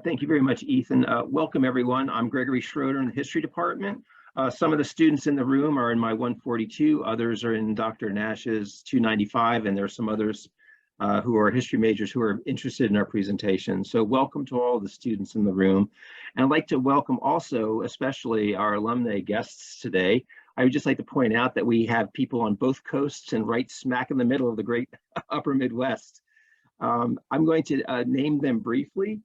Thank you very much, Ethan. Welcome, everyone. I'm Gregory Schroeder in the History Department. Some of the students in the room are in my 142, others are in Dr. Nash's 295, and there are some others who are history majors who are interested in our presentation. So welcome to all the students in the room. And I'd like to welcome also, especially our alumni guests today. I would just like to point out that we have people on both coasts and right smack in the middle of the great upper Midwest. I'm going to name them briefly,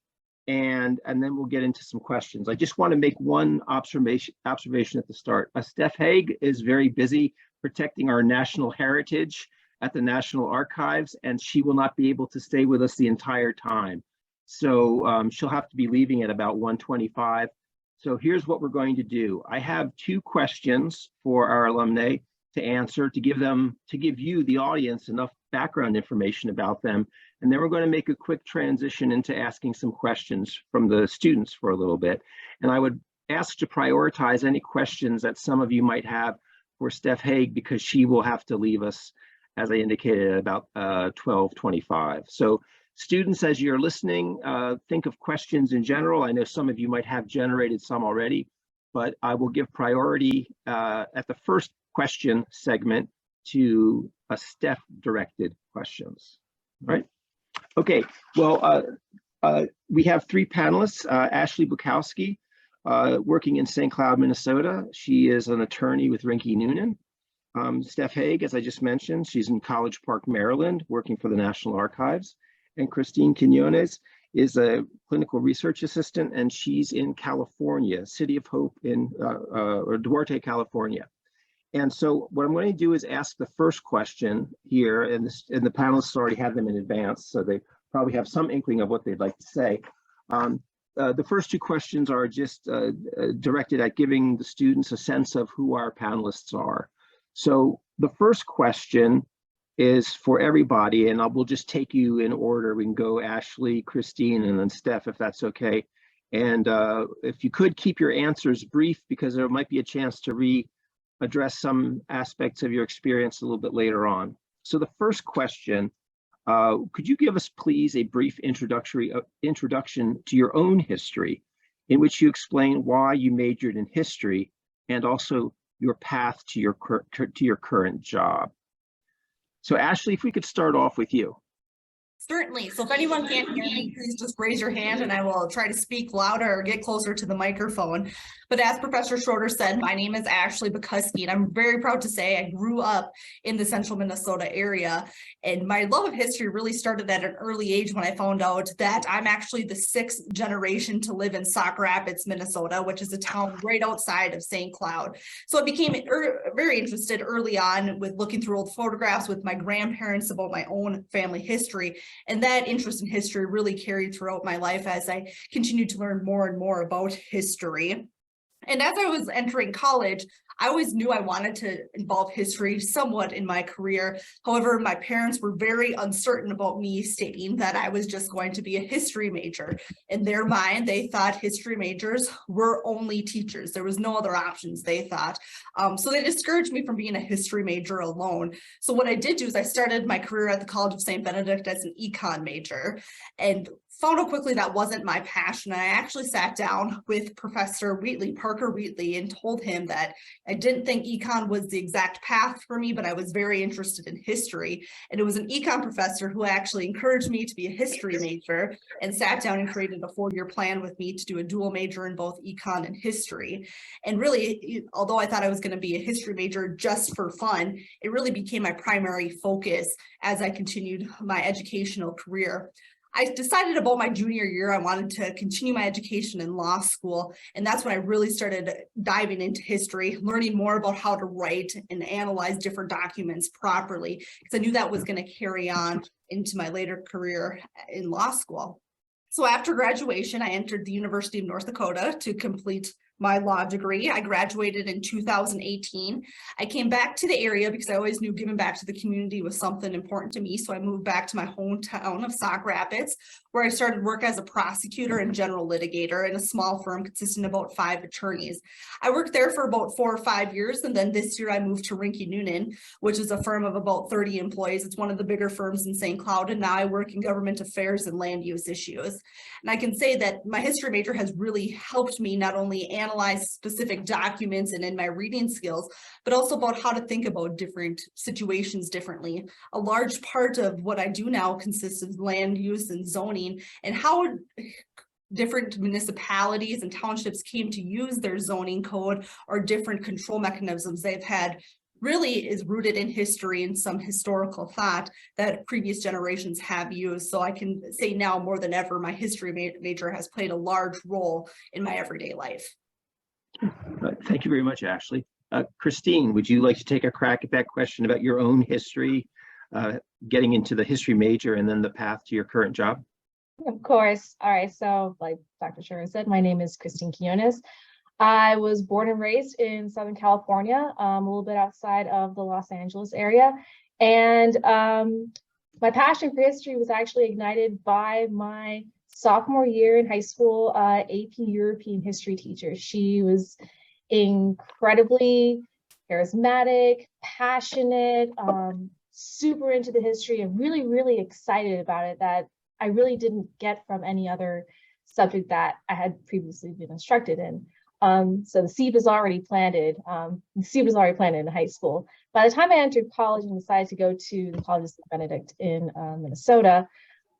and then we'll get into some questions. I just want to make one observation at the start. Steph Haig is very busy protecting our national heritage at the National Archives, and she will not be able to stay with us the entire time. So she'll have to be leaving at about 1:25. So here's what we're going to do. I have two questions for our alumni to answer, to give you, the audience, enough background information about them. And then we're going to make a quick transition into asking some questions from the students for a little bit. And I would ask to prioritize any questions that some of you might have for Steph Haig, because she will have to leave us, as I indicated, at about 12:25. So students, as you're listening, think of questions in general. I know some of you might have generated some already, but I will give priority at the first question segment to Steph-directed questions. All right. Okay. Well, we have three panelists. Ashley Bukowski, working in St. Cloud, Minnesota. She is an attorney with Rinke Noonan. Steph Haig, as I just mentioned, she's in College Park, Maryland, working for the National Archives. And Christine Quinones is a clinical research assistant, and she's in California, City of Hope in or Duarte, California. And so what I'm going to do is ask the first question here, and the panelists already have them in advance, so they probably have some inkling of what they'd like to say. The first two questions are just directed at giving the students a sense of who our panelists are. So the first question is for everybody, and we'll just take you in order. We can go Ashley, Christine, and then Steph, if that's okay. And if you could keep your answers brief, because there might be a chance to address some aspects of your experience a little bit later on. So the first question, could you give us, please, a brief introduction to your own history, in which you explain why you majored in history and also your path to your current job? So Ashley, if we could start off with you. Certainly. So if anyone can't hear me, please just raise your hand and I will try to speak louder or get closer to the microphone. But as Professor Schroeder said, my name is Ashley Bukowski, and I'm very proud to say I grew up in the central Minnesota area. And my love of history really started at an early age when I found out that I'm actually the sixth generation to live in Sauk Rapids, Minnesota, which is a town right outside of St. Cloud. So I became very interested early on with looking through old photographs with my grandparents about my own family history. And that interest in history really carried throughout my life as I continued to learn more and more about history. And as I was entering college, I always knew I wanted to involve history somewhat in my career. However, my parents were very uncertain about me stating that I was just going to be a history major. In their mind, they thought history majors were only teachers. There was no other options, they thought. So they discouraged me from being a history major alone. So what I did do is I started my career at the College of St. Benedict as an econ major, and found out quickly that wasn't my passion. I actually sat down with Professor Wheatley, Parker Wheatley, and told him that I didn't think econ was the exact path for me, but I was very interested in history. And it was an econ professor who actually encouraged me to be a history major and sat down and created a 4-year plan with me to do a dual major in both econ and history. And really, although I thought I was going to be a history major just for fun, it really became my primary focus as I continued my educational career. I decided about my junior year I wanted to continue my education in law school, and that's when I really started diving into history, learning more about how to write and analyze different documents properly, because I knew that was going to carry on into my later career in law school. So after graduation, I entered the University of North Dakota to complete my law degree. I graduated in 2018. I came back to the area because I always knew giving back to the community was something important to me. So I moved back to my hometown of Sauk Rapids, where I started work as a prosecutor and general litigator in a small firm consisting of about 5 attorneys. I worked there for about 4 or 5 years, and then this year I moved to Rinke Noonan, which is a firm of about 30 employees. It's one of the bigger firms in St. Cloud, and now I work in government affairs and land use issues. And I can say that my history major has really helped me not only analyze specific documents and in my reading skills, but also about how to think about different situations differently. A large part of what I do now consists of land use and zoning, and how different municipalities and townships came to use their zoning code or different control mechanisms they've had really is rooted in history and some historical thought that previous generations have used. So I can say now more than ever, my history major has played a large role in my everyday life. Thank you very much, Ashley. Christine, would you like to take a crack at that question about your own history, getting into the history major and then the path to your current job? Of course. All right. So like Dr. Schroeder said, my name is Christine Quinones. I was born and raised in Southern California, a little bit outside of the Los Angeles area. And my passion for history was actually ignited by my sophomore year in high school AP European history teacher. She was incredibly charismatic, passionate, super into the history, and really, really excited about it, that I really didn't get from any other subject that I had previously been instructed in. So the seed was already planted. In high school. By the time I entered college and decided to go to the College of St. Benedict in Minnesota,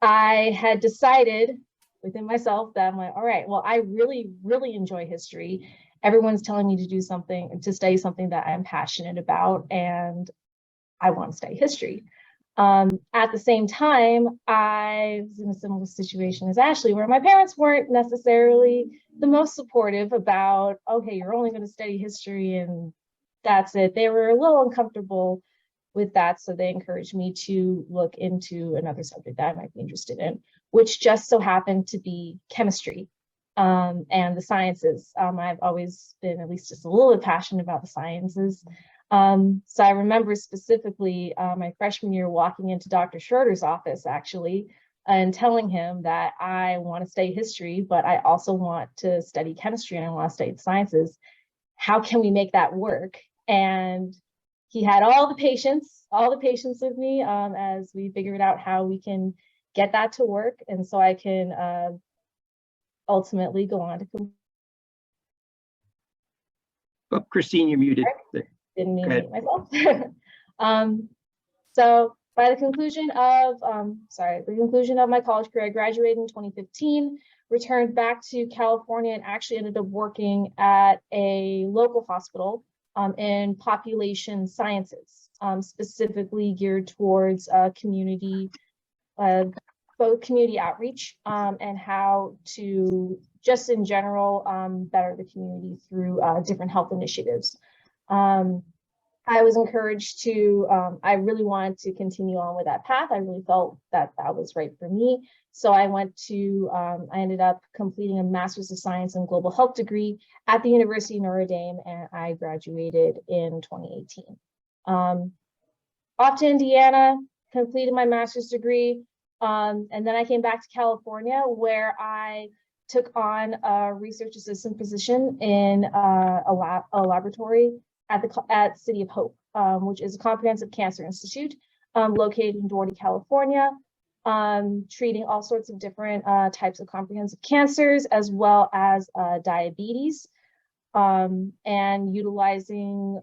I had decided within myself that I'm like, all right, well, I really, really enjoy history. Everyone's telling me to do something, to study something that I'm passionate about, and I want to study history. At the same time, I was in a similar situation as Ashley, where my parents weren't necessarily the most supportive about, okay, you're only going to study history and that's it. They were a little uncomfortable with that, so they encouraged me to look into another subject that I might be interested in, which just so happened to be chemistry and the sciences. I've always been at least just a little bit passionate about the sciences. So I remember specifically my freshman year walking into Dr. Schroeder's office actually and telling him that I want to study history, but I also want to study chemistry and I want to study the sciences. How can we make that work? And he had all the patience with me as we figured out how we can get that to work. And so I can ultimately go on to. Oh, Christine, you're muted. Didn't mean to mute myself. So by the conclusion of my college career, I graduated in 2015, returned back to California, and actually ended up working at a local hospital in population sciences, specifically geared towards community outreach and how to just in general better the community through different health initiatives. I was encouraged to, I really wanted to continue on with that path. I really felt that that was right for me. So I ended up completing a Master's of Science in Global Health degree at the University of Notre Dame, and I graduated in 2018. Off to Indiana, completed my master's degree, and then I came back to California, where I took on a research assistant position in a laboratory at City of Hope, which is a comprehensive cancer institute located in Doherty, California, treating all sorts of different types of comprehensive cancers, as well as diabetes, and utilizing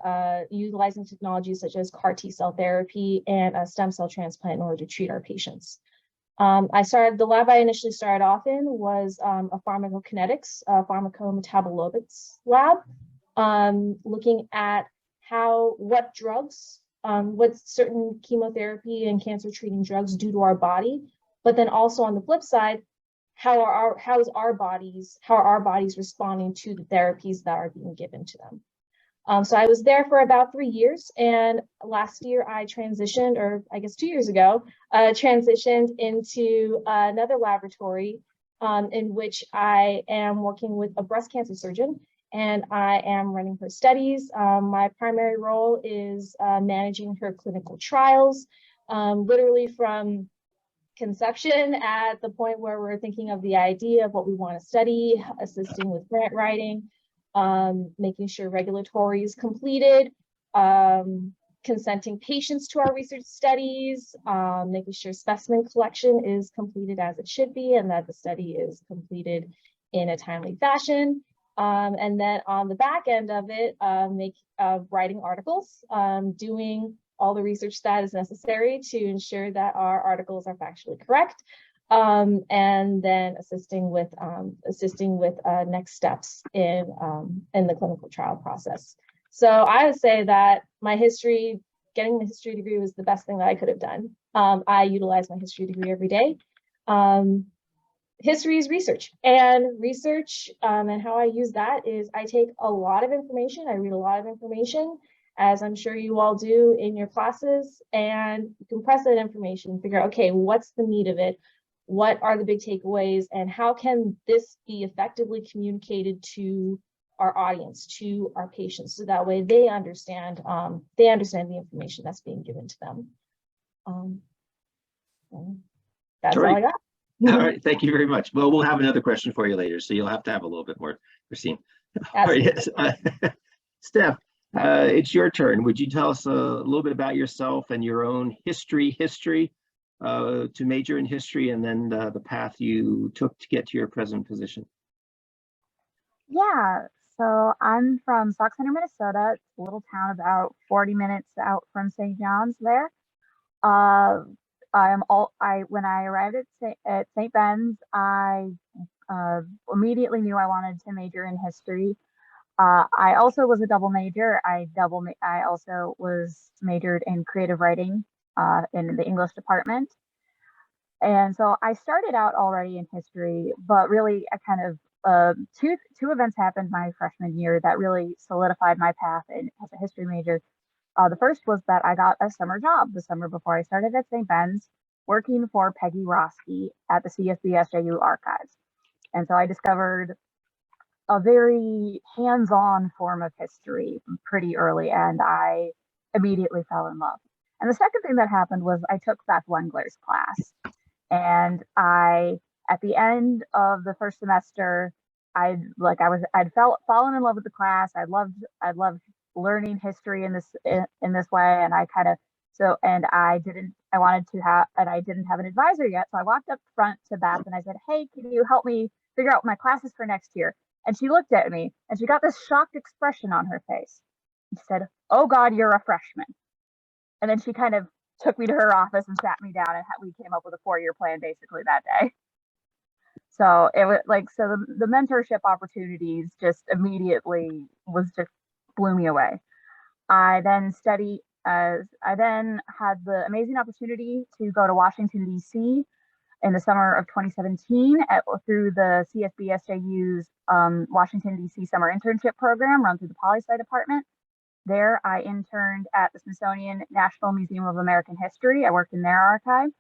technologies such as CAR T-cell therapy and a stem cell transplant in order to treat our patients. The lab I initially started off in was a pharmacokinetics, pharmacometabolomics lab, looking at what certain chemotherapy and cancer treating drugs do to our body, but then also on the flip side, how are our bodies responding to the therapies that are being given to them. So I was there for about 3 years, and last year I transitioned, or I guess 2 years ago, transitioned into another laboratory in which I am working with a breast cancer surgeon, and I am running her studies. My primary role is managing her clinical trials, literally from conception at the point where we're thinking of the idea of what we want to study, assisting with grant writing, making sure regulatory is completed, consenting patients to our research studies, making sure specimen collection is completed as it should be and that the study is completed in a timely fashion. And then on the back end of it, writing articles, doing all the research that is necessary to ensure that our articles are factually correct, and then assisting with next steps in the clinical trial process. So I would say that getting the history degree was the best thing that I could have done. I utilize my history degree every day. History is research, and how I use that is I take a lot of information, I read a lot of information, as I'm sure you all do in your classes, and compress that information, figure out, okay, what's the meat of it? What are the big takeaways, and how can this be effectively communicated to our audience, to our patients, so that way they understand the information that's being given to them. That's all I got. All right, thank you very much. Well, we'll have another question for you later, so you'll have to have a little bit more, Christine. All right, yes. Steph, it's your turn. Would you tell us a little bit about yourself and your own history to major in history, and then the path you took to get to your present position? Yeah, so I'm from Sauk Center, Minnesota. It's a little town about 40 minutes out from St. John's there. When I arrived at St. Ben's, I immediately knew I wanted to major in history. I also was a double major. I also was majored in creative writing in the English department. And so I started out already in history, but really I kind of two events happened my freshman year that really solidified my path as a history major. The first was that I got a summer job the summer before I started at St. Ben's, working for Peggy Roski at the CSBSJU archives. And so I discovered a very hands-on form of history pretty early, and I immediately fell in love. And the second thing that happened was I took Beth Wengler's class. And at the end of the first semester, I'd fallen in love with the class. I loved learning history in this way, and I didn't have an advisor yet. So I walked up front to Beth and I said, "Hey, can you help me figure out my classes for next year?" And she looked at me and she got this shocked expression on her face. She said, "Oh God, you're a freshman." And then she kind of took me to her office and sat me down, and we came up with a 4-year plan basically that day. So it was the mentorship opportunities just immediately blew me away. I then had the amazing opportunity to go to Washington, D.C. in the summer of 2017 through the CSBSJU's Washington, D.C. summer internship program run through the Poli-Sci department. There, I interned at the Smithsonian National Museum of American History. I worked in their archive.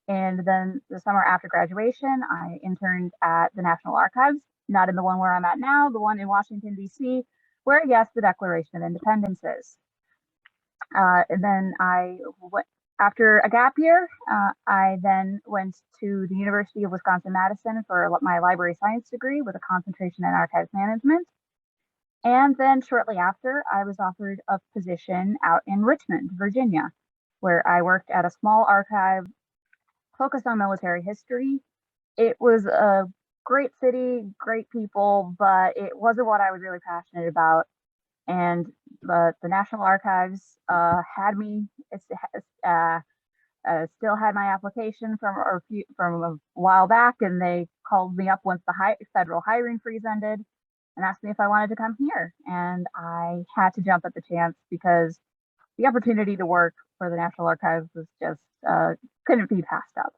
And then the summer after graduation, I interned at the National Archives, not in the one where I'm at now, the one in Washington, D.C., where, yes, the Declaration of Independence is. And then after a gap year, I then went to the University of Wisconsin-Madison for my library science degree with a concentration in archives management. And then shortly after, I was offered a position out in Richmond, Virginia, where I worked at a small archive focused on military history. It was a great city, great people, but it wasn't what I was really passionate about. And the National Archives had me, still had my application from a while back, and they called me up once the federal hiring freeze ended and asked me if I wanted to come here. And I had to jump at the chance because the opportunity to work for the National Archives was just couldn't be passed up.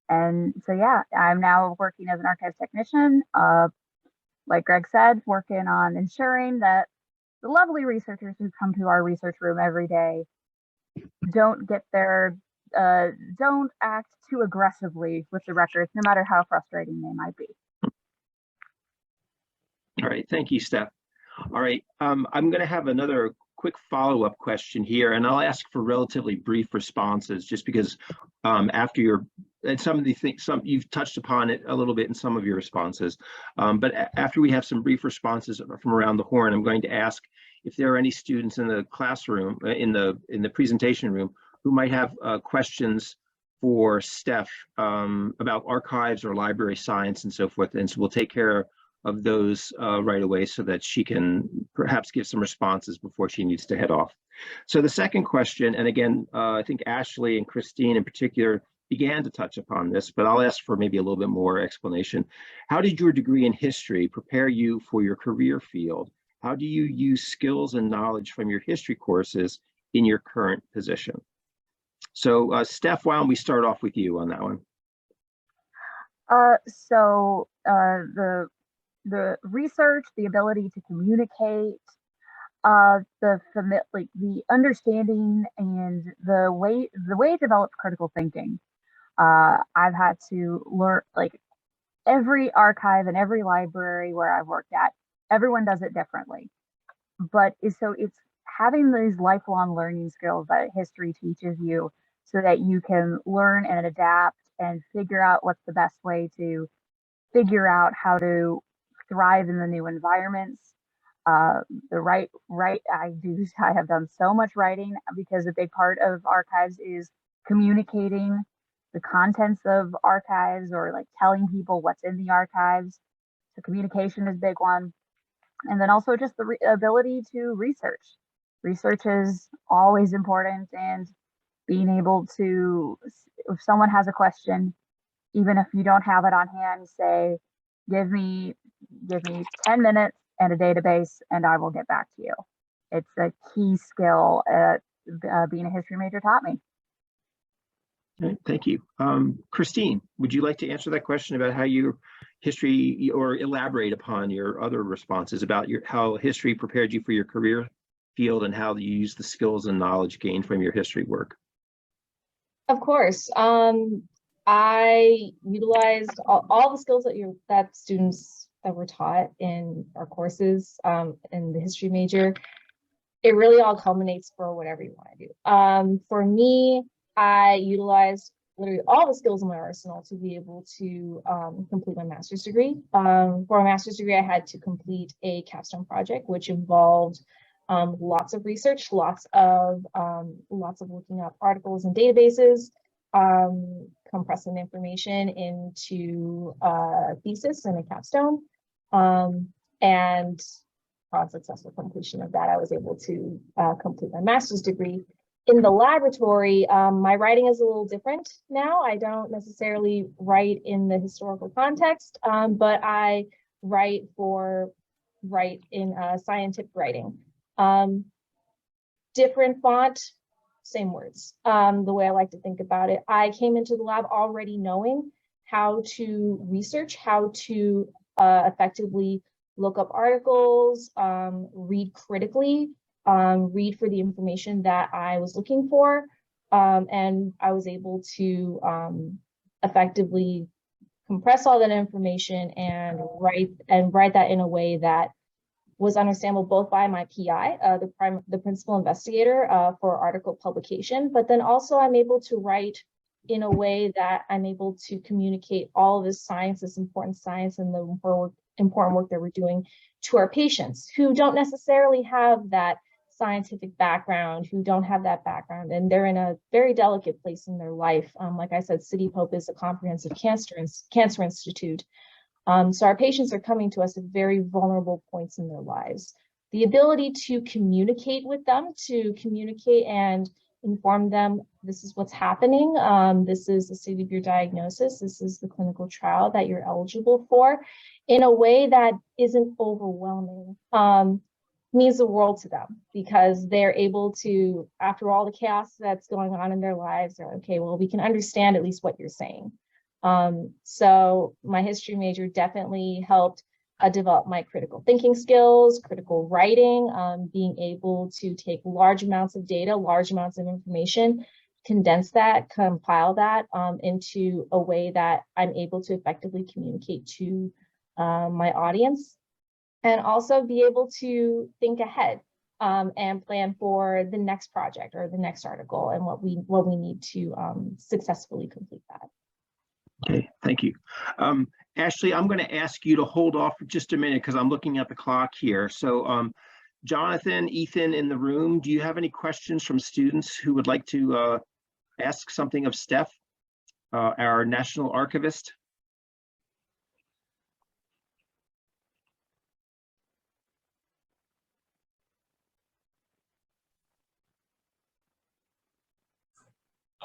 And so, yeah, I'm now working as an archives technician, like Greg said, working on ensuring that the lovely researchers who come to our research room every day don't act too aggressively with the records, no matter how frustrating they might be. All right, thank you, Steph. All right, I'm going to have another quick follow-up question here, and I'll ask for relatively brief responses, just because after your and some of the things, you've touched upon it a little bit in some of your responses, but after we have some brief responses from around the horn, I'm going to ask if there are any students in the classroom, in the presentation room, who might have questions for Steph about archives or library science and so forth. And so we'll take care of those right away so that she can perhaps give some responses before she needs to head off. So the second question, and again, I think Ashley and Christine in particular began to touch upon this, but I'll ask for maybe a little bit more explanation. How did your degree in history prepare you for your career field? How do you use skills and knowledge from your history courses in your current position? So Steph, why don't we start off with you on that one? The research, the ability to communicate, the understanding and the way it develops critical thinking. I've had to learn, like, every archive and every library where I've worked at, everyone does it differently. But it's having these lifelong learning skills that history teaches you so that you can learn and adapt and figure out what's the best way to figure out how to thrive in the new environments. I have done so much writing because a big part of archives is communicating the contents of archives, or like telling people what's in the archives. So communication is a big one. And then also just the ability to research. Research is always important, and being able to, if someone has a question, even if you don't have it on hand, say, give me 10 minutes and a database and I will get back to you. It's a key skill being a history major taught me. Okay, thank you. Christine, would you like to answer that question about how your history, or elaborate upon your other responses about how history prepared you for your career field and how you use the skills and knowledge gained from your history work? Of course. I utilized all the skills that students that were taught in our courses in the history major. It really all culminates for whatever you want to do. For me, I utilized literally all the skills in my arsenal to be able to complete my master's degree. For a master's degree, I had to complete a capstone project, which involved lots of research, lots of looking up articles and databases, compressing information into a thesis and a capstone. And upon successful completion of that, I was able to complete my master's degree. In the laboratory, my writing is a little different now. I don't necessarily write in the historical context, but I write in scientific writing. Different font, same words. The way I like to think about it, I came into the lab already knowing how to research, how to effectively look up articles, read critically, read for the information that I was looking for, and I was able to effectively compress all that information and write that in a way that was understandable both by my PI, the principal investigator for article publication, but then also I'm able to write in a way that I'm able to communicate all of this science, this important science, and the important work that we're doing to our patients who don't necessarily have that scientific background, who don't have that background, and they're in a very delicate place in their life. Like I said, City Pope is a comprehensive cancer institute. So our patients are coming to us at very vulnerable points in their lives. The ability to communicate with them, to communicate and inform them, this is what's happening, this is the state of your diagnosis, this is the clinical trial that you're eligible for, in a way that isn't overwhelming, means the world to them, because they're able to, after all the chaos that's going on in their lives, they're okay, well, we can understand at least what you're saying. So my history major definitely helped develop my critical thinking skills, critical writing, being able to take large amounts of data, large amounts of information, condense that, compile that into a way that I'm able to effectively communicate to my audience, and also be able to think ahead. and plan for the next project or the next article and what we need to successfully complete that. Okay, thank you. Ashley, I'm going to ask you to hold off for just a minute because I'm looking at the clock here. So Jonathan, Ethan in the room, do you have any questions from students who would like to ask something of Steph, our National Archivist?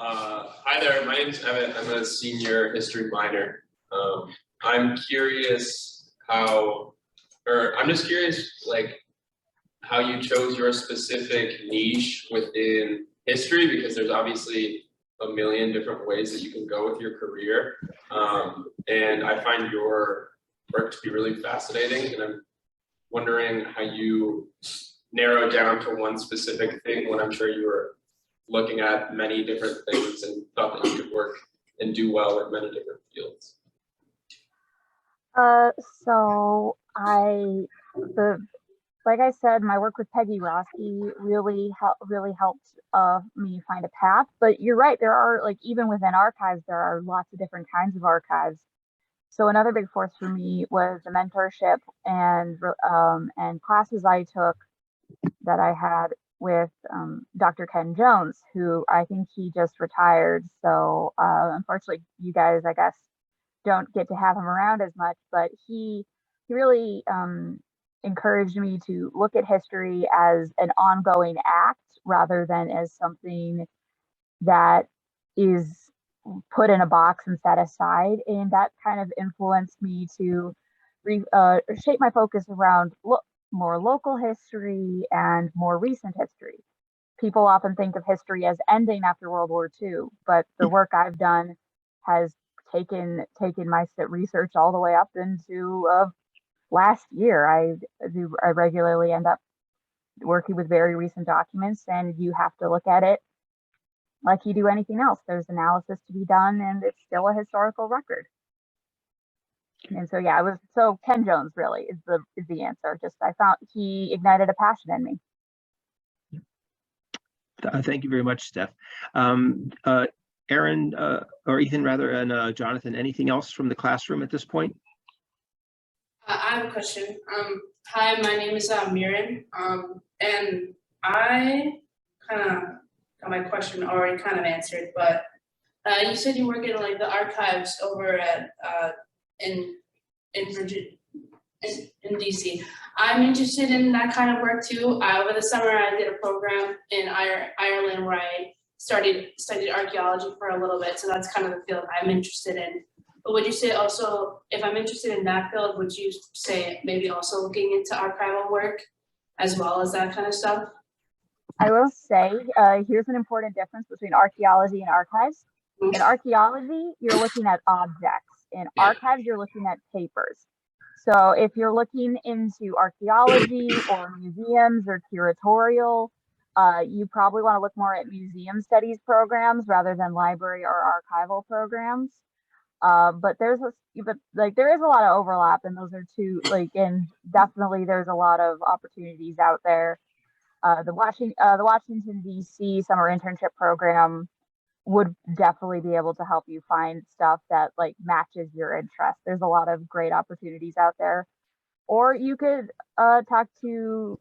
Hi there, my name's Evan. I'm a senior history minor. I'm curious I'm just curious, like, how you chose your specific niche within history, because there's obviously a million different ways that you can go with your career. And I find your work to be really fascinating, and I'm wondering how you narrow down to one specific thing when I'm sure you were looking at many different things and thought that you could work and do well in many different fields. Like I said, my work with Peggy Roski really helped me find a path. But you're right, there are, like, even within archives, there are lots of different kinds of archives. So another big force for me was the mentorship and classes I took that I had with Dr. Ken Jones, who I think he just retired. So unfortunately, you guys, I guess, don't get to have him around as much, but he really encouraged me to look at history as an ongoing act rather than as something that is put in a box and set aside. And that kind of influenced me to shape my focus around more local history and more recent history. People often think of history as ending after World War II, but the work I've done has taken my research all the way up into last year. I regularly end up working with very recent documents, and you have to look at it like you do anything else. There's analysis to be done, and it's still a historical record. And so, yeah, Ken Jones really is the answer. Just, I found he ignited a passion in me. Thank you very much, Steph. Aaron, or Ethan rather, and Jonathan, anything else from the classroom at this point? I have a question. Hi, my name is Miran, and I kind of got my question already kind of answered, but you said you work in, like, the archives over at in DC. I'm interested in that kind of work too. Over the summer, I did a program in Ireland where I studied archaeology for a little bit, so that's kind of the field I'm interested in. But would you say also, if I'm interested in that field, would you say maybe also looking into archival work as well as that kind of stuff? I will say, here's an important difference between archaeology and archives. In archaeology, you're looking at objects. In archives, you're looking at papers. So if you're looking into archaeology or museums or curatorial, you probably want to look more at museum studies programs rather than library or archival programs. But there is a lot of overlap, and those are two, and definitely there's a lot of opportunities out there. The Washington DC summer internship program would definitely be able to help you find stuff that matches your interest. There's a lot of great opportunities out there. Or you could talk to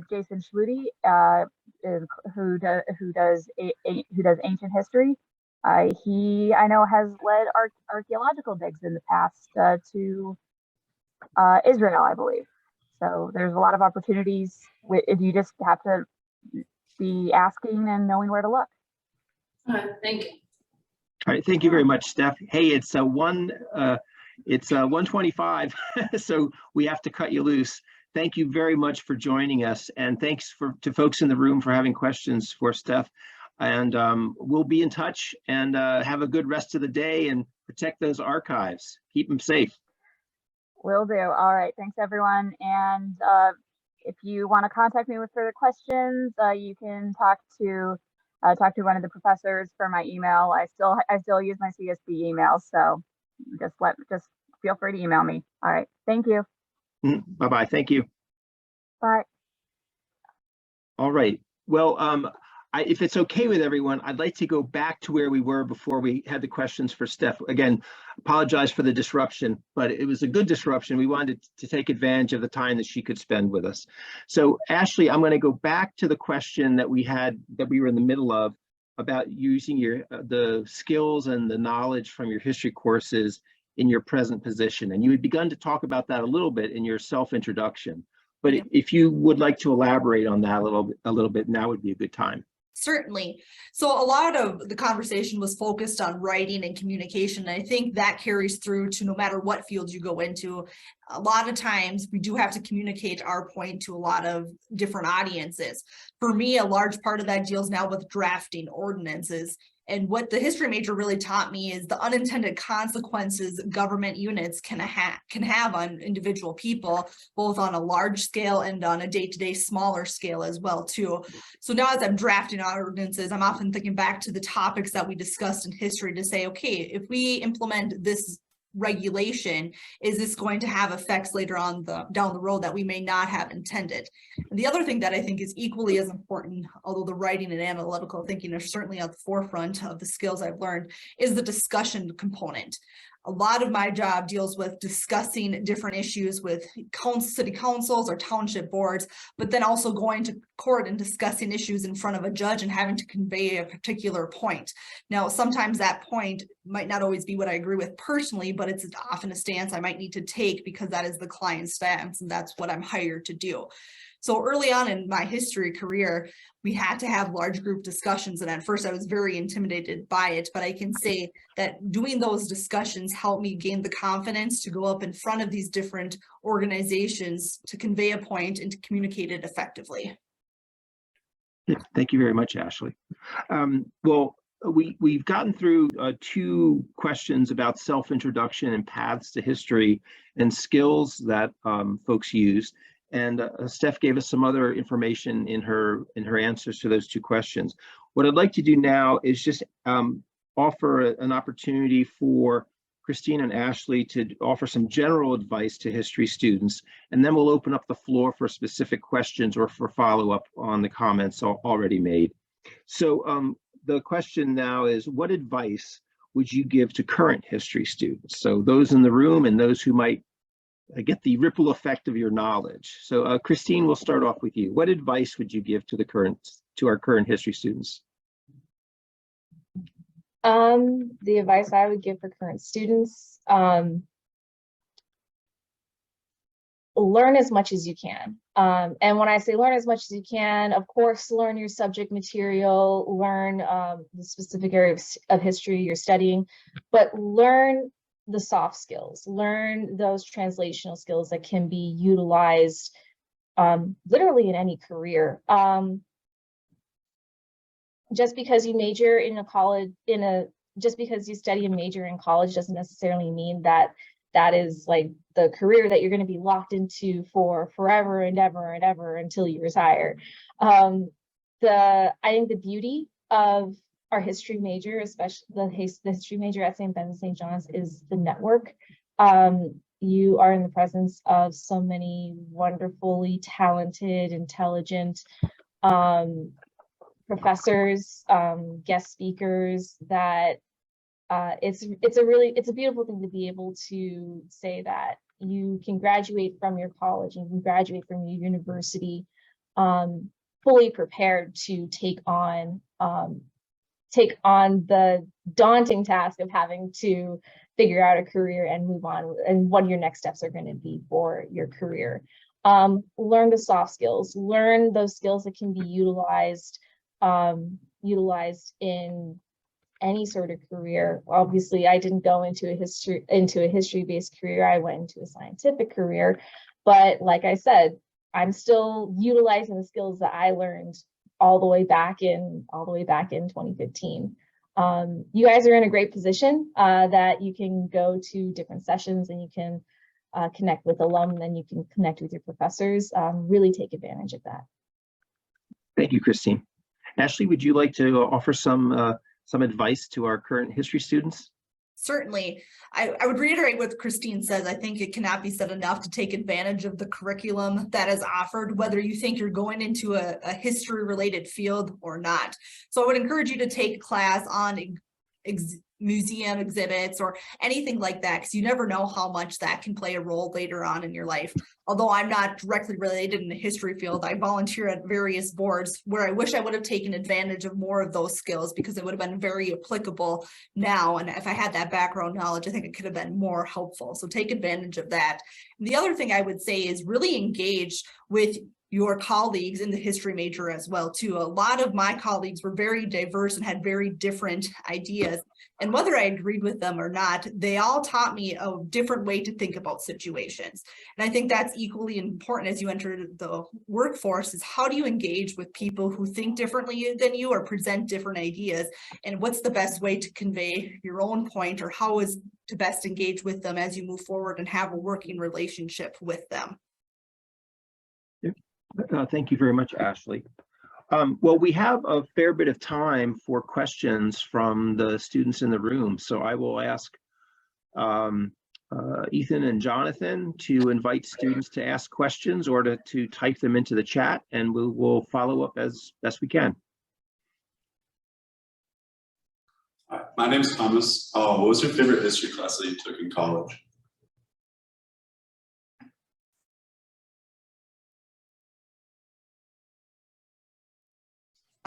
Jason Schluty, who does ancient history. He, I know, has led archaeological digs in the past to Israel, I believe. So there's a lot of opportunities. You just have to be asking and knowing where to look. Thank you. All right, thank you very much, Steph. Hey, it's 1:25, so we have to cut you loose. Thank you very much for joining us, and thanks to folks in the room for having questions for Steph. And we'll be in touch, and have a good rest of the day, and protect those archives. Keep them safe. Will do. All right, thanks everyone. And if you want to contact me with further questions, you can talk to one of the professors for my email. I still use my CSB email, so just feel free to email me. All right, thank you. Bye-bye. Thank you. Bye. All right. Well, if it's okay with everyone, I'd like to go back to where we were before we had the questions for Steph. Again, apologize for the disruption, but it was a good disruption. We wanted to take advantage of the time that she could spend with us. So Ashley, I'm going to go back to the question that we were in the middle of about using the skills and the knowledge from your history courses in your present position. And you had begun to talk about that a little bit in your self-introduction. But Yeah. if you would like to elaborate on that a little bit, now would be a good time. Certainly. So a lot of the conversation was focused on writing and communication. And I think that carries through to no matter what field you go into. A lot of times we do have to communicate our point to a lot of different audiences. For me, a large part of that deals now with drafting ordinances. And what the history major really taught me is the unintended consequences government units can have on individual people, both on a large scale and on a day-to-day smaller scale as well too. So now as I'm drafting ordinances, I'm often thinking back to the topics that we discussed in history to say, okay, if we implement this regulation, is this going to have effects later on down the road that we may not have intended? And the other thing that I think is equally as important, although the writing and analytical thinking are certainly at the forefront of the skills I've learned, is the discussion component. A lot of my job deals with discussing different issues with city councils or township boards, but then also going to court and discussing issues in front of a judge and having to convey a particular point. Now, sometimes that point might not always be what I agree with personally, but it's often a stance I might need to take because that is the client's stance and that's what I'm hired to do. So early on in my history career, we had to have large group discussions. And at first I was very intimidated by it, but I can say that doing those discussions helped me gain the confidence to go up in front of these different organizations to convey a point and to communicate it effectively. Thank you very much, Ashley. Well, we've gotten through two questions about self-introduction and paths to history and skills that folks use. And Steph gave us some other information in her answers to those two questions. What I'd like to do now is just offer an opportunity for Christine and Ashley to offer some general advice to history students, and then we'll open up the floor for specific questions or for follow-up on the comments already made. So the question now is, what advice would you give to current history students? So those in the room and those who might get the ripple effect of your knowledge. So Christine, we'll start off with you. What advice would you give to our current history students? The advice I would give for current students, learn as much as you can. And when I say learn as much as you can, of course, learn your subject material, learn the specific area of history you're studying, but learn the soft skills, learn those translational skills that can be utilized literally in any career. Just because you major in a college, just because you study and major in college doesn't necessarily mean that that is like the career that you're going to be locked into for forever and ever and ever until you retire. I think the beauty of our history major, especially the history major at St. Ben's and St. John's, is the network. You are in the presence of so many wonderfully talented, intelligent professors, guest speakers, that it's a beautiful thing to be able to say that you can graduate from your college and you can graduate from your university fully prepared to take on the daunting task of having to figure out a career and move on, and what your next steps are going to be for your career. Learn the soft skills, learn those skills that can be utilized in any sort of career. Obviously, I didn't go into a history-based career. I went into a scientific career, but like I said, I'm still utilizing the skills that I learned all the way back in 2015. You guys are in a great position that you can go to different sessions and you can connect with alum, and you can connect with your professors. Really take advantage of that. Thank you, Christine. Ashley, would you like to offer some advice to our current history students? Certainly. I would reiterate what Christine says. I think it cannot be said enough to take advantage of the curriculum that is offered, whether you think you're going into a history related field or not. So I would encourage you to take a class on museum exhibits or anything like that, because you never know how much that can play a role later on in your life. Although I'm not directly related in the history field, I volunteer at various boards where I wish I would have taken advantage of more of those skills, because it would have been very applicable now. And if I had that background knowledge, I think it could have been more helpful. So take advantage of that. And the other thing I would say is really engage with your colleagues in the history major as well too. A lot of my colleagues were very diverse and had very different ideas. And whether I agreed with them or not, they all taught me a different way to think about situations. And I think that's equally important as you enter the workforce, is how do you engage with people who think differently than you or present different ideas? And what's the best way to convey your own point, or how is to best engage with them as you move forward and have a working relationship with them? Thank you very much, Ashley. Well, we have a fair bit of time for questions from the students in the room. So I will ask Ethan and Jonathan to invite students to ask questions or to type them into the chat, and we will follow up as best we can. Hi, my name is Thomas. What was your favorite history class that you took in college?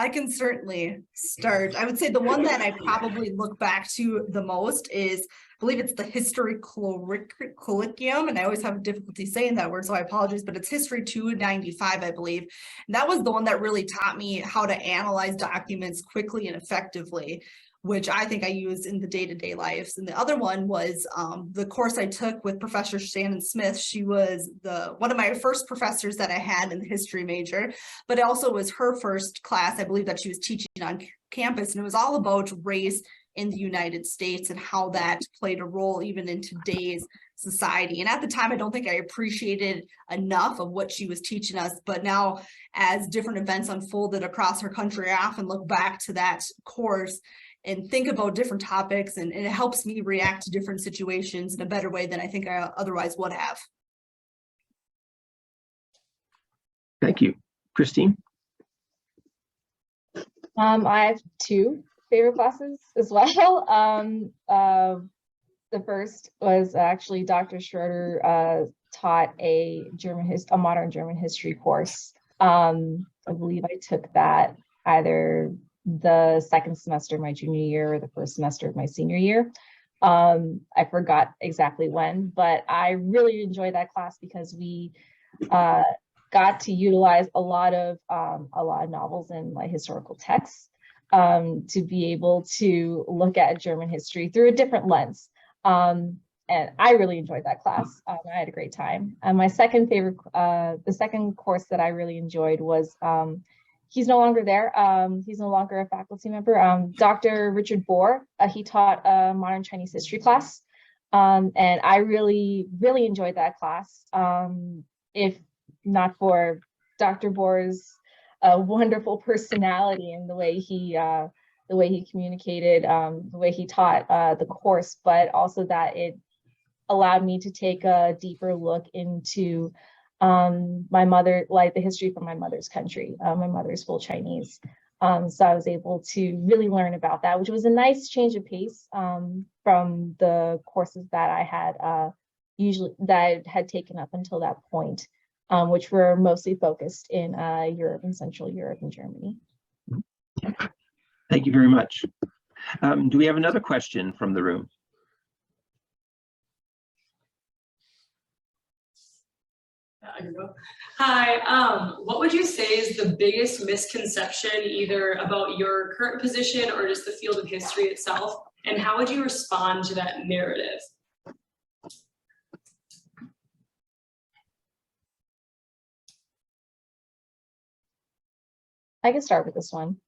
I can certainly start. I would say the one that I probably look back to the most is, I believe it's the history curriculum, and I always have difficulty saying that word, so I apologize, but it's history 295, I believe. And that was the one that really taught me how to analyze documents quickly and effectively, which I think I use in the day-to-day lives. And the other one was the course I took with Professor Shannon Smith. She was one of my first professors that I had in the history major, but it also was her first class, I believe, that she was teaching on campus. And it was all about race in the United States and how that played a role even in today's society. And at the time, I don't think I appreciated enough of what she was teaching us. But now, as different events unfolded across her country, I often look back to that course and think about different topics, and it helps me react to different situations in a better way than I think I otherwise would have. Thank you. Christine? I have two favorite classes as well. The first was actually Dr. Schroeder taught a modern German history course. I believe I took that either the second semester of my junior year or the first semester of my senior year. I forgot exactly when, but I really enjoyed that class because we got to utilize a lot of novels and like historical texts to be able to look at German history through a different lens. And I really enjoyed that class. I had a great time. And my second favorite, the second course that I really enjoyed was, he's no longer there. He's no longer a faculty member. Dr. Richard Bohr, he taught a modern Chinese history class. And I really, really enjoyed that class. If not for Dr. Bohr's wonderful personality and the way he communicated, the way he taught the course, but also that it allowed me to take a deeper look into my mother, like the history from my mother's country. My mother's full Chinese. So I was able to really learn about that, which was a nice change of pace from the courses that I had taken up until that point, which were mostly focused in Europe and Central Europe and Germany. Thank you very much. Do we have another question from the room? I don't know. Hi, what would you say is the biggest misconception either about your current position or just the field of history itself? And how would you respond to that narrative? I can start with this one.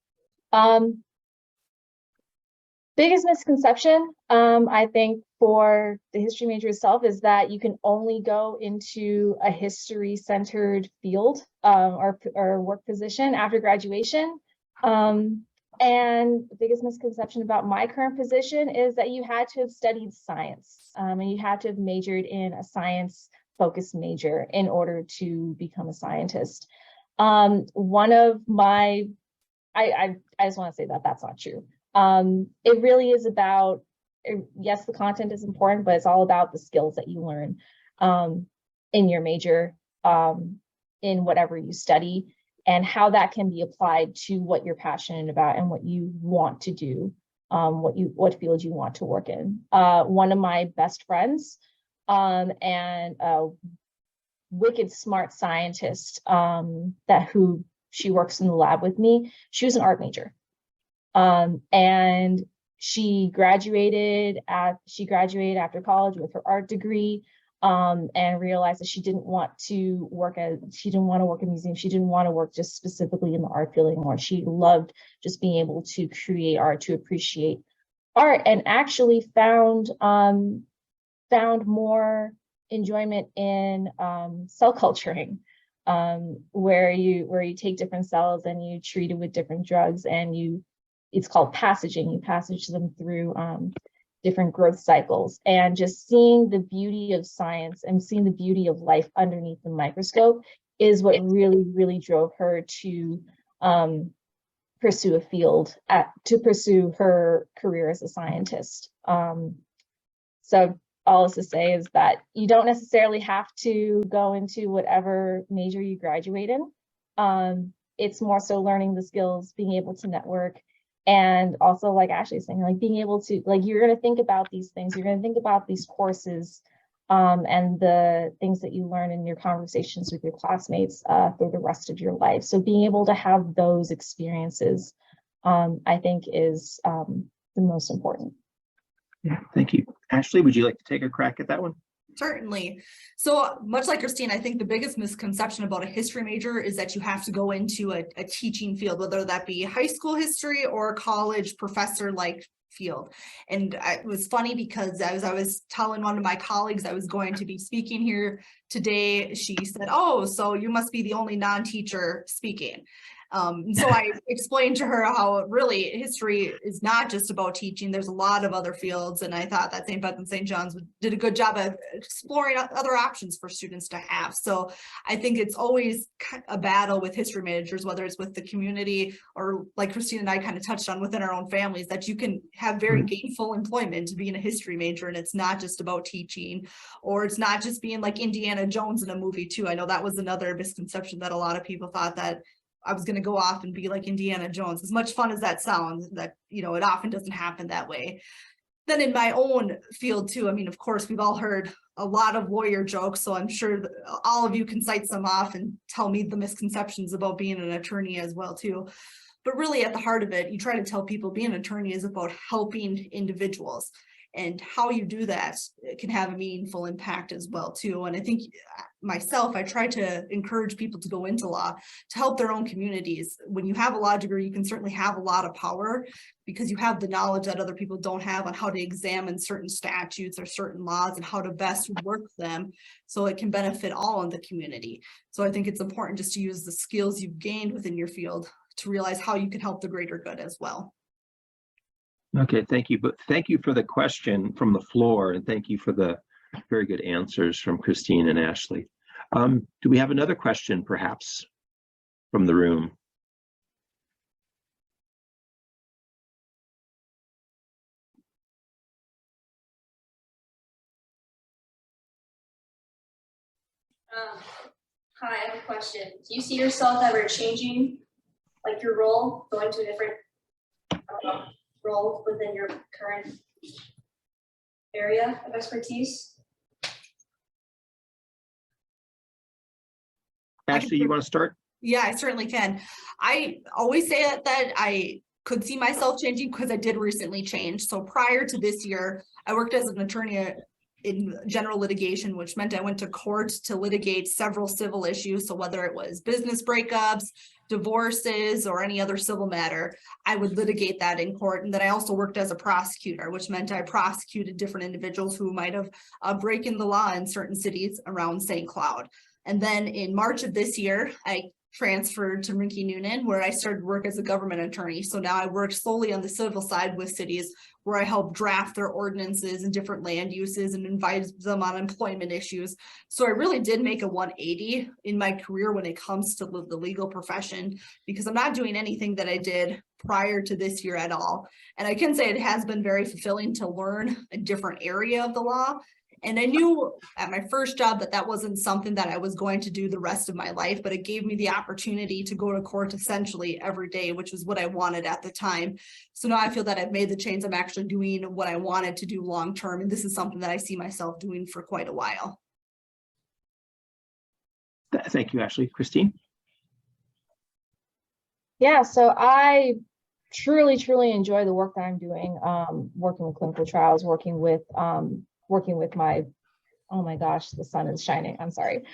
Biggest misconception, I think, for the history major itself is that you can only go into a history-centered field or work position after graduation. And the biggest misconception about my current position is that you had to have studied science, and you had to have majored in a science-focused major in order to become a scientist. One of my, I just want to say that that's not true. It really is about, yes, the content is important, but it's all about the skills that you learn in your major, in whatever you study, and how that can be applied to what you're passionate about and what you want to do, what field you want to work in. One of my best friends and a wicked smart scientist who she works in the lab with me, she was an art major. And she graduated after college with her art degree, and realized that she didn't want to work in museums. She didn't want to work just specifically in the art field anymore. She loved just being able to create art, to appreciate art, and actually found more enjoyment in cell culturing, where you take different cells and you treat it with different drugs, and it's called passaging. You passage them through different growth cycles, and just seeing the beauty of science and seeing the beauty of life underneath the microscope is what really, really drove her to pursue her career as a scientist. So all is to say is that you don't necessarily have to go into whatever major you graduate in. It's more so learning the skills, being able to network, and also, like Ashley's saying, like being able to, like, you're going to think about these things, you're going to think about these courses, and the things that you learn in your conversations with your classmates through the rest of your life. So being able to have those experiences, I think, is the most important. Yeah, thank you. Ashley, would you like to take a crack at that one? Certainly. So much like Christine, I think the biggest misconception about a history major is that you have to go into a teaching field, whether that be high school history or college professor-like field. And it was funny because as I was telling one of my colleagues I was going to be speaking here today, she said, "Oh, so you must be the only non-teacher speaking." So I explained to her how really history is not just about teaching. There's a lot of other fields, and I thought that St. Ben's and St. John's did a good job of exploring other options for students to have. So I think it's always a battle with history majors, whether it's with the community or, like Christine and I kind of touched on, within our own families, that you can have very gainful employment being a history major, and it's not just about teaching, or it's not just being like Indiana Jones in a movie too. I know that was another misconception, that a lot of people thought that I was going to go off and be like Indiana Jones. As much fun as that sounds, that, you know, it often doesn't happen that way. Then in my own field too, I mean, of course, we've all heard a lot of lawyer jokes, so I'm sure that all of you can cite some off and tell me the misconceptions about being an attorney as well too. But really at the heart of it, you try to tell people being an attorney is about helping individuals, and how you do that can have a meaningful impact as well too. And I think myself, I try to encourage people to go into law to help their own communities. When you have a law degree, you can certainly have a lot of power because you have the knowledge that other people don't have on how to examine certain statutes or certain laws and how to best work them so it can benefit all in the community. So I think it's important just to use the skills you've gained within your field to realize how you can help the greater good as well. Okay, thank you. But thank you for the question from the floor, and thank you for the very good answers from Christine and Ashley. Do we have another question, perhaps, from the room? Hi, I have a question. Do you see yourself ever changing, like your role, going to a different role within your current area of expertise? Ashley, you want to start? Yeah, I certainly can. I always say that I could see myself changing because I did recently change. So prior to this year, I worked as an attorney in general litigation, which meant I went to court to litigate several civil issues. So whether it was business breakups, divorces, or any other civil matter, I would litigate that in court. And then I also worked as a prosecutor, which meant I prosecuted different individuals who might have broken the law in certain cities around St. Cloud. And then in March of this year, I transferred to Rinke Noonan, where I started work as a government attorney. So now I work solely on the civil side with cities, where I help draft their ordinances and different land uses and advise them on employment issues. So I really did make a 180 in my career when it comes to the legal profession, because I'm not doing anything that I did prior to this year at all. And I can say it has been very fulfilling to learn a different area of the law. And I knew at my first job that that wasn't something that I was going to do the rest of my life, but it gave me the opportunity to go to court essentially every day, which was what I wanted at the time. So now I feel that I've made the change. I'm actually doing what I wanted to do long term. And this is something that I see myself doing for quite a while. Thank you, Ashley. Christine? Yeah, so I truly enjoy the work that I'm doing, working with clinical trials, working with my, oh my gosh, the sun is shining, I'm sorry.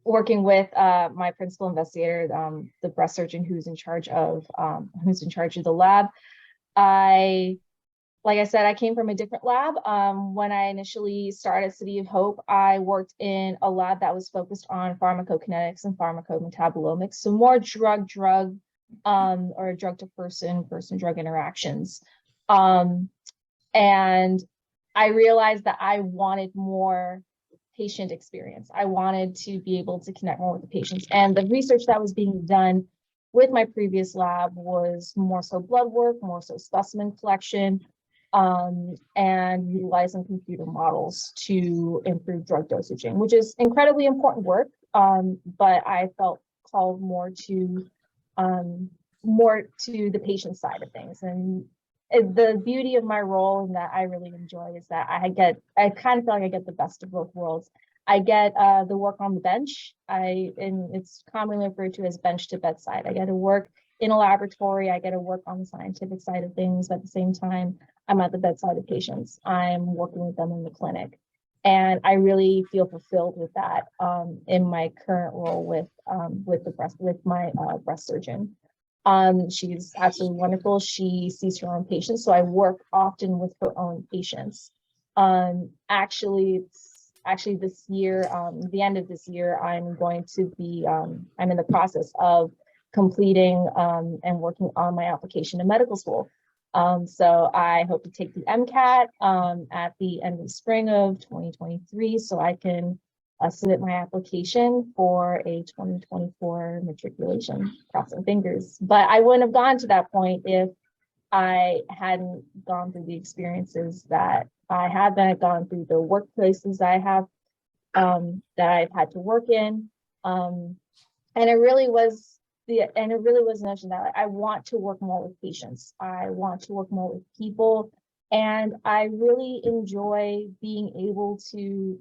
Working with my principal investigator, the breast surgeon who's in charge of the lab. Like I said, I came from a different lab. When I initially started at City of Hope, I worked in a lab that was focused on pharmacokinetics and pharmacometabolomics, so more drug or drug to person drug interactions. And I realized that I wanted more patient experience. I wanted to be able to connect more with the patients. And the research that was being done with my previous lab was more so blood work, more so specimen collection, and utilizing computer models to improve drug dosaging, which is incredibly important work. But I felt called more to the patient side of things. And the beauty of my role, and that I really enjoy, is that I kind of feel like I get the best of both worlds. I get the work on the bench, and it's commonly referred to as bench to bedside. I get to work in a laboratory, I get to work on the scientific side of things, but at the same time, I'm at the bedside of patients. I'm working with them in the clinic. And I really feel fulfilled with that in my current role with my breast surgeon. She's absolutely wonderful. She sees her own patients, so I work often with her own patients. Actually this year, the end of this year, I'm going to be, I'm in the process of completing and working on my application to medical school. So I hope to take the MCAT at the end of the spring of 2023, so I can submit my application for a 2024 matriculation, crossing fingers. But I wouldn't have gone to that point if I hadn't gone through the experiences that I have been, gone through the workplaces I have, that I've had to work in. And it really was a notion that I want to work more with patients. I want to work more with people. And I really enjoy being able to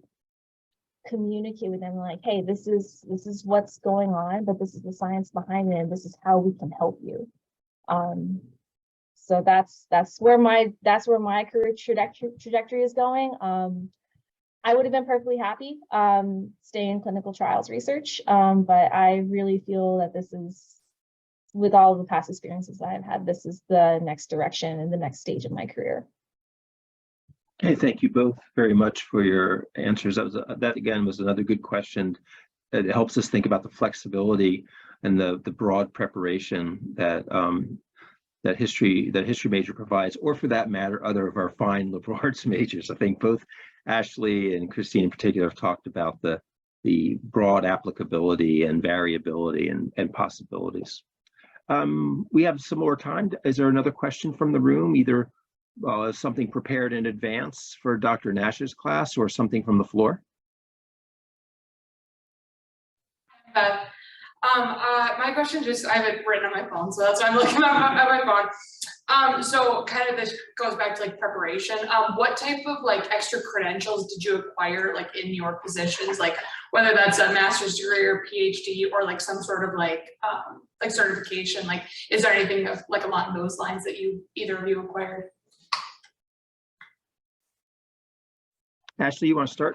communicate with them, like, hey, this is what's going on, but this is the science behind it, and this is how we can help you. So that's where my career trajectory is going. I would have been perfectly happy staying in clinical trials research, but I really feel that this is, with all of the past experiences that I've had, this is the next direction and the next stage of my career. Okay, thank you both very much for your answers. That again was another good question. It helps us think about the flexibility and the broad preparation that that history major provides, or for that matter, other of our fine liberal arts majors. I think both Ashley and Christine in particular have talked about the broad applicability and variability and possibilities. We have some more time. Is there another question from the room, either something prepared in advance for Dr. Nash's class or something from the floor? My question I have it written on my phone, so that's why I'm looking at my phone. So kind of this goes back to like preparation. What type of like extra credentials did you acquire like in your positions? Like whether that's a master's degree or PhD or like some sort of like certification, like is there anything of, like along those lines that either of you acquired? Ashley, you want to start?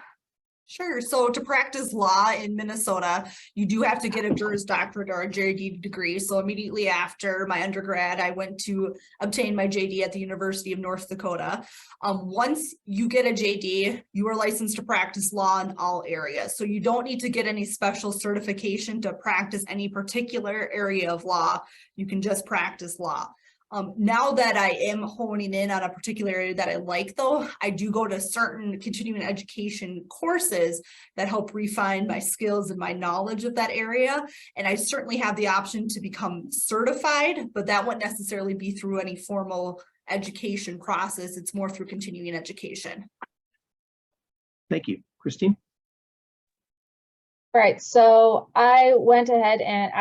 Sure. So to practice law in Minnesota, you do have to get a Juris Doctorate or a JD degree. So immediately after my undergrad, I went to obtain my JD at the University of North Dakota. Once you get a JD, you are licensed to practice law in all areas. So you don't need to get any special certification to practice any particular area of law. You can just practice law. Now that I am honing in on a particular area that I like, though, I do go to certain continuing education courses that help refine my skills and my knowledge of that area. And I certainly have the option to become certified, but that wouldn't necessarily be through any formal education process. It's more through continuing education. Thank you. Christine? All right, so I went ahead and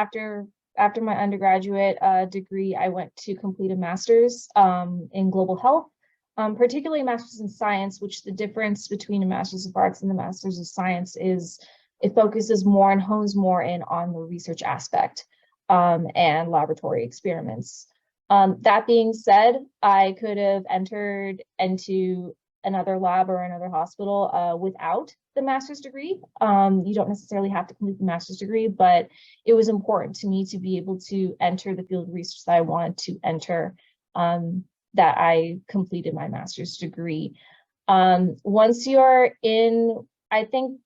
after my undergraduate degree, I went to complete a master's in global health, particularly a master's in science, which the difference between a master's of arts and the master's of science is it focuses more and hones more in on the research aspect and laboratory experiments. That being said, I could have entered into another lab or another hospital without the master's degree. You don't necessarily have to complete the master's degree, but it was important to me to be able to enter the field of research that I wanted to enter, that I completed my master's degree. Once you're in, I think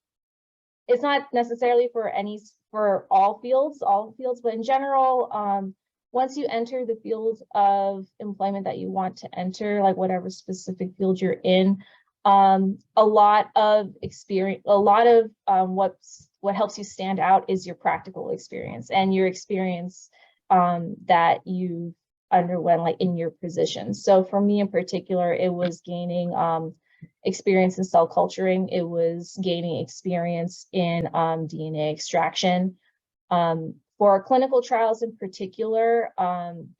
it's not necessarily for all fields, but in general, once you enter the field of employment that you want to enter, like whatever specific field you're in, a lot of experience, what helps you stand out is your practical experience and your experience that you underwent like in your position. So for me in particular, it was gaining experience in cell culturing. It was gaining experience in DNA extraction. For clinical trials in particular,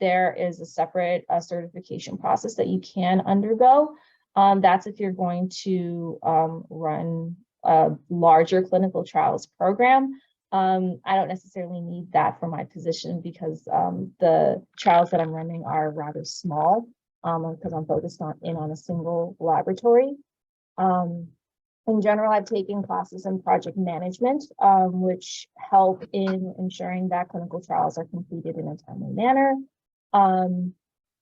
there is a separate certification process that you can undergo. That's if you're going to run a larger clinical trials program. I don't necessarily need that for my position because the trials that I'm running are rather small because I'm focused on a single laboratory. In general, I've taken classes in project management, which help in ensuring that clinical trials are completed in a timely manner.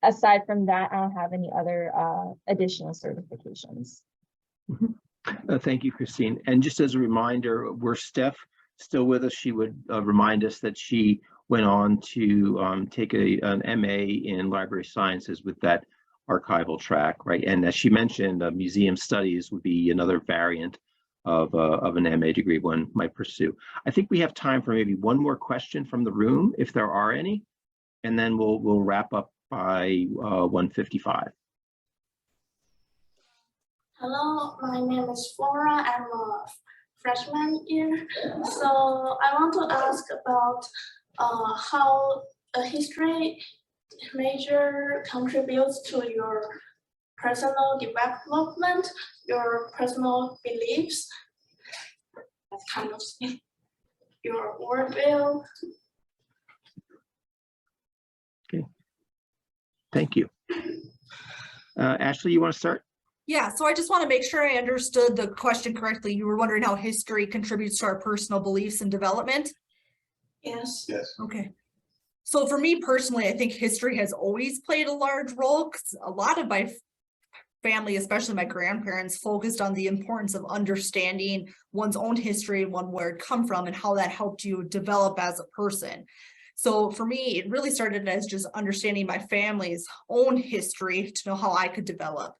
Aside from that, I don't have any other additional certifications. Thank you, Christine. And just as a reminder, were Steph still with us, she would remind us that she went on to take an MA in library sciences with that archival track, right? And as she mentioned, museum studies would be another variant of an MA degree one might pursue. I think we have time for maybe one more question from the room, if there are any, and then we'll wrap up by 1:55. Hello, my name is Flora. I'm a freshman year. So I want to ask about how a history major contributes to your personal development, your personal beliefs, that kind of thing, your worldview. Okay, thank you. Ashley, you want to start? Yeah, so I just want to make sure I understood the question correctly. You were wondering how history contributes to our personal beliefs and development? Yes. Yes. Okay. So for me personally, I think history has always played a large role because a lot of my family, especially my grandparents, focused on the importance of understanding one's own history and where it come from and how that helped you develop as a person. So for me, it really started as just understanding my family's own history to know how I could develop.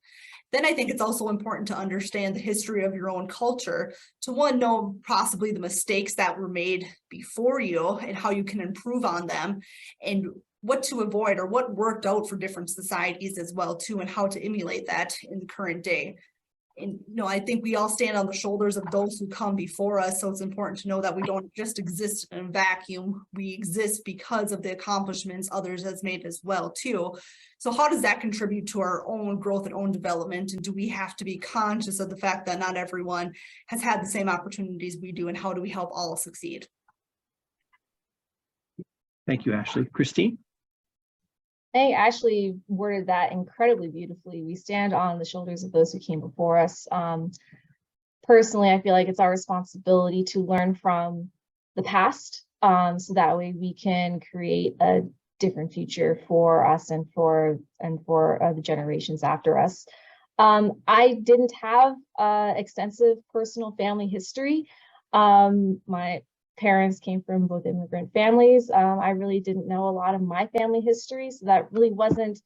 Then I think it's also important to understand the history of your own culture to one, know possibly the mistakes that were made before you and how you can improve on them and what to avoid or what worked out for different societies as well too, and how to emulate that in the current day. And I think we all stand on the shoulders of those who come before us. So it's important to know that we don't just exist in a vacuum. We exist because of the accomplishments others has made as well too. So how does that contribute to our own growth and own development? And do we have to be conscious of the fact that not everyone has had the same opportunities we do? And how do we help all succeed? Thank you, Ashley. Christine? I think Ashley worded that incredibly beautifully. We stand on the shoulders of those who came before us. personally, I feel like it's our responsibility to learn from the past, so that way we can create a different future for us and for the generations after us. I didn't have extensive personal family history. My parents came from both immigrant families. I really didn't know a lot of my family history, so that really wasn't,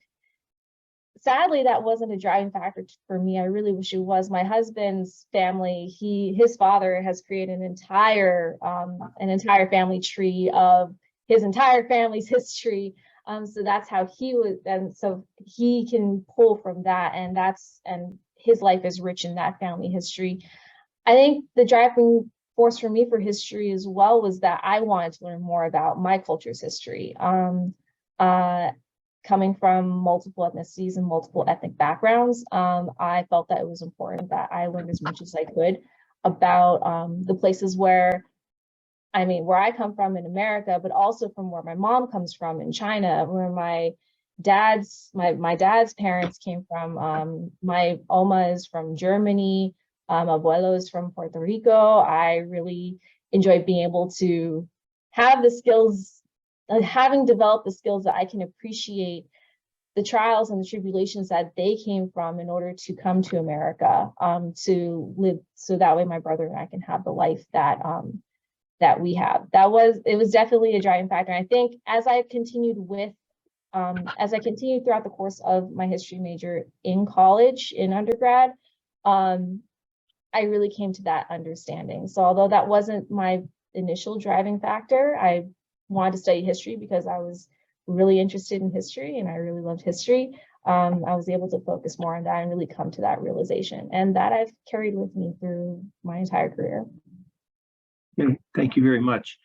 sadly, that wasn't a driving factor for me. I really wish it was. My husband's family, his father has created an entire family tree of his entire family's history. So that's how he was, and so he can pull from that, and his life is rich in that family history. I think the driving force for me for history as well was that I wanted to learn more about my culture's history. Coming from multiple ethnicities and multiple ethnic backgrounds, I felt that it was important that I learned as much as I could about the places where I come from in America, but also from where my mom comes from in China, where my dad's parents came from. My Oma is from Germany, Abuelo is from Puerto Rico. I really enjoy being able to have the skills, having developed the skills that I can appreciate the trials and the tribulations that they came from in order to come to America, to live, so that way my brother and I can have the life that we have. It was definitely a driving factor. And I think as I continued throughout the course of my history major in college, in undergrad, I really came to that understanding. So although that wasn't my initial driving factor, I wanted to study history because I was really interested in history and I really loved history. I was able to focus more on that and really come to that realization, and that I've carried with me through my entire career. Okay, thank you very much.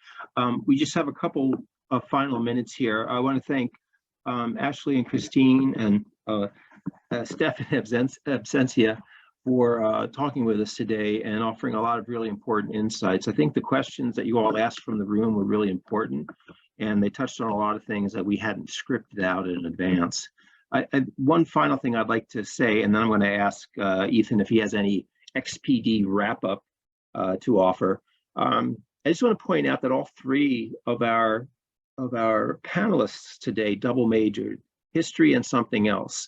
We just have a couple of final minutes here. I want to thank Ashley and Christine and Steph and Absentia for talking with us today and offering a lot of really important insights. I think the questions that you all asked from the room were really important, and they touched on a lot of things that we hadn't scripted out in advance. One final thing I'd like to say, and then I'm going to ask Ethan if he has any XPD wrap-up to offer. I just want to point out that all three of our panelists today double majored, history and something else.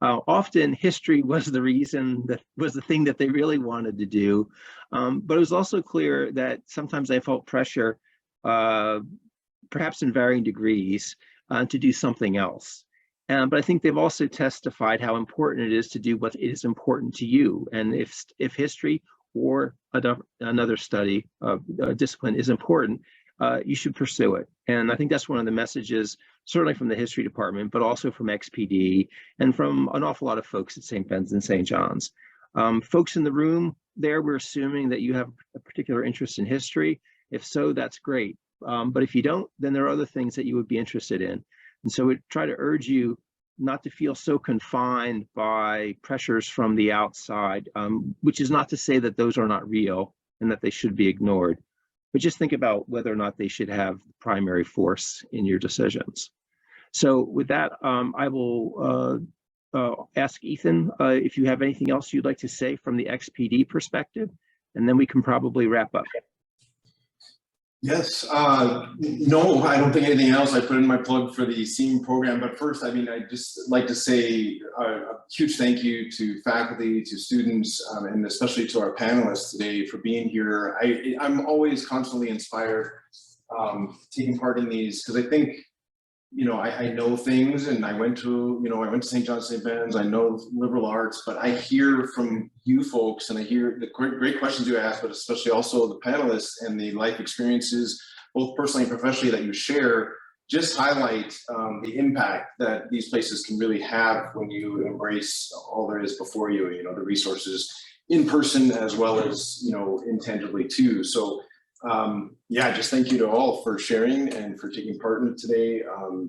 Often history was the thing that they really wanted to do, but it was also clear that sometimes they felt pressure, perhaps in varying degrees, to do something else. But I think they've also testified how important it is to do what is important to you. And if history or another study discipline is important, you should pursue it. And I think that's one of the messages, certainly from the history department, but also from XPD and from an awful lot of folks at St. Ben's and St. John's. Folks in the room there, we're assuming that you have a particular interest in history. If so, that's great. But if you don't, then there are other things that you would be interested in. And so we try to urge you not to feel so confined by pressures from the outside, which is not to say that those are not real and that they should be ignored, but just think about whether or not they should have primary force in your decisions. So with that, I will ask Ethan if you have anything else you'd like to say from the XPD perspective, and then we can probably wrap up. Yes, no, I don't think anything else. I put in my plug for the SEAM program, but first, I'd just like to say a huge thank you to faculty, to students, and especially to our panelists today for being here. I'm always constantly inspired taking part in these, because I think, I know things, and I went to St. John's, St. Ben's, I know liberal arts, but I hear from you folks, and I hear the great questions you ask, but especially also the panelists and the life experiences, both personally and professionally, that you share, just highlight the impact that these places can really have when you embrace all there is before you, the resources in person as well as, intangibly too. So just thank you to all for sharing and for taking part in it today.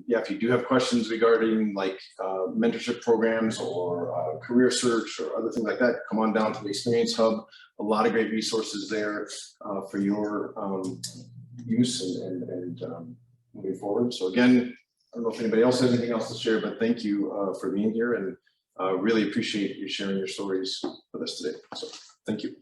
If you do have questions regarding mentorship programs or career search or other things like that, come on down to the Experience Hub. A lot of great resources there for your use and moving forward. So again, I don't know if anybody else has anything else to share, but thank you for being here, and really appreciate you sharing your stories with us today. So thank you.